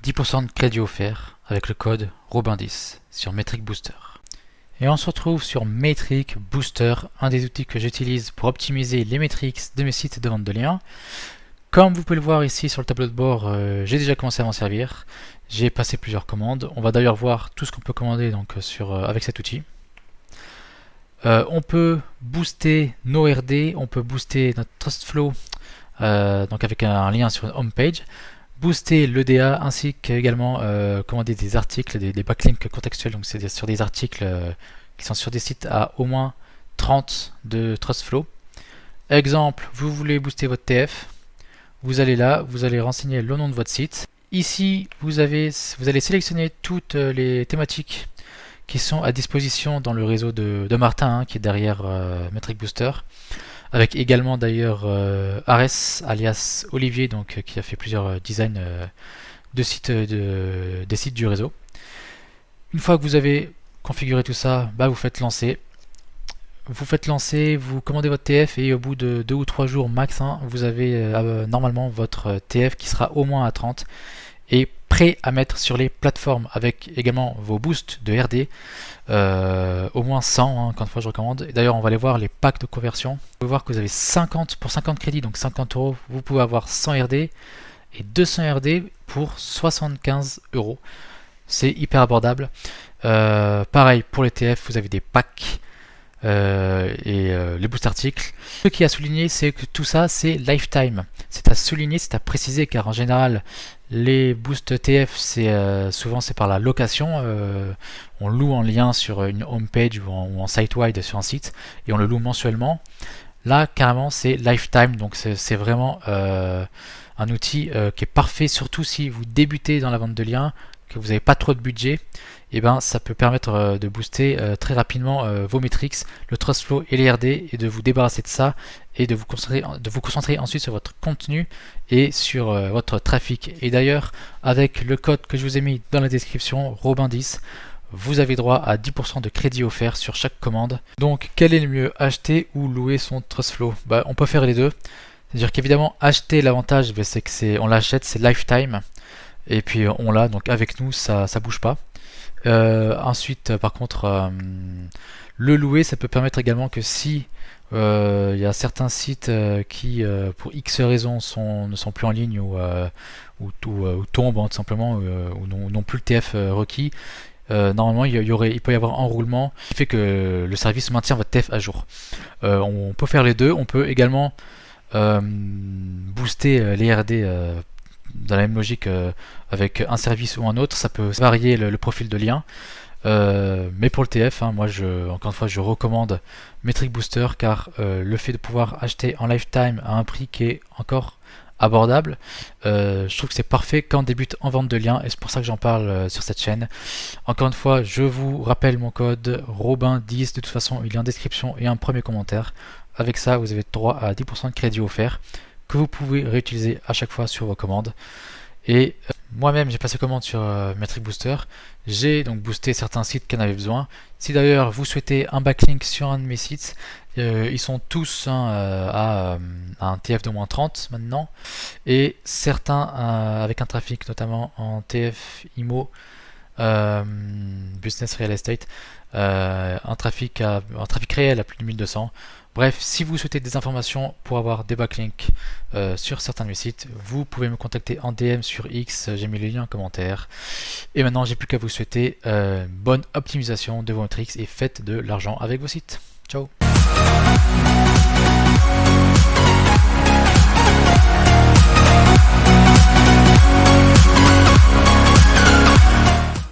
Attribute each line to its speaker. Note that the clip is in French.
Speaker 1: 10% de crédit offert avec le code Robin10 sur Metric Booster. Et on se retrouve sur Metric Booster, un des outils que j'utilise pour optimiser les métriques de mes sites de vente de liens. Comme vous pouvez le voir ici sur le tableau de bord, j'ai déjà commencé à m'en servir. J'ai passé plusieurs commandes. On va d'ailleurs voir tout ce qu'on peut commander donc, avec cet outil. On peut booster nos RD, on peut booster notre Trust Flow donc avec un lien sur une home page, booster l'EDA ainsi qu'également commander des articles, des backlinks contextuels, donc c'est sur des articles qui sont sur des sites à au moins 30 de Trust Flow. Exemple, vous voulez booster votre TF, vous allez là, vous allez renseigner le nom de votre site. Ici, vous allez sélectionner toutes les thématiques qui sont à disposition dans le réseau de Martin, qui est derrière Metric Booster, avec également d'ailleurs Ares, alias Olivier, donc, qui a fait plusieurs designs de sites, des sites du réseau. Une fois que vous avez configuré tout ça, vous faites lancer. Vous commandez votre TF et au bout de 2 ou 3 jours max, vous avez normalement votre TF qui sera au moins à 30 et prêt à mettre sur les plateformes avec également vos boosts de RD, au moins 100, encore une fois je recommande. D'ailleurs on va aller voir les packs de conversion. Vous pouvez voir que vous avez 50 pour 50 crédits, donc 50 euros, vous pouvez avoir 100 RD et 200 RD pour 75 euros. C'est hyper abordable. Pareil pour les TF, vous avez des packs les boosts articles. Ce qui est à souligner, c'est que tout ça c'est lifetime. C'est à souligner, c'est à préciser, car en général les boosts TF souvent c'est par la location. On loue en lien sur une home page ou en site-wide sur un site et on le loue mensuellement. Là carrément c'est lifetime, donc c'est vraiment un outil qui est parfait, surtout si vous débutez dans la vente de liens, que vous n'avez pas trop de budget. Et ça peut permettre de booster très rapidement vos metrics, le Trust Flow et les RD, et de vous débarrasser de ça et de vous concentrer ensuite sur votre contenu et sur votre trafic. Et d'ailleurs, avec le code que je vous ai mis dans la description, Robin10, vous avez droit à 10% de crédit offert sur chaque commande. Donc, quel est le mieux, acheter ou louer son Trust Flow? On peut faire les deux. C'est-à-dire qu'évidemment, acheter, l'avantage, c'est que on l'achète, c'est lifetime. Et puis on l'a, donc avec nous, ça bouge pas. Ensuite, par contre, le louer, ça peut permettre également que si il y a certains sites qui, pour X raisons, ne sont plus en ligne ou tombent tout simplement, ou n'ont plus le TF requis, normalement il peut y avoir un enroulement qui fait que le service maintient votre TF à jour. On peut faire les deux. On peut également booster les RD dans la même logique avec un service ou un autre. Ça peut varier le profil de lien, mais pour le TF, moi encore une fois je recommande Metric Booster, car le fait de pouvoir acheter en lifetime à un prix qui est encore abordable, je trouve que c'est parfait quand on débute en vente de liens, et c'est pour ça que j'en parle sur cette chaîne. Encore une fois, je vous rappelle mon code Robin10, de toute façon il est en description et un premier commentaire. Avec ça vous avez droit à 10% de crédit offert que vous pouvez réutiliser à chaque fois sur vos commandes. Et moi-même j'ai passé commande sur Metric Booster, j'ai donc boosté certains sites qui en avaient besoin. Si d'ailleurs vous souhaitez un backlink sur un de mes sites, ils sont tous à un TF de moins 30 maintenant, et certains avec un trafic notamment en TF IMO, Business Real Estate, un trafic réel à plus de 1200. Bref, si vous souhaitez des informations pour avoir des backlinks sur certains de mes sites, vous pouvez me contacter en DM sur X, j'ai mis le lien en commentaire. Et maintenant, j'ai plus qu'à vous souhaiter bonne optimisation de vos metrics et faites de l'argent avec vos sites. Ciao!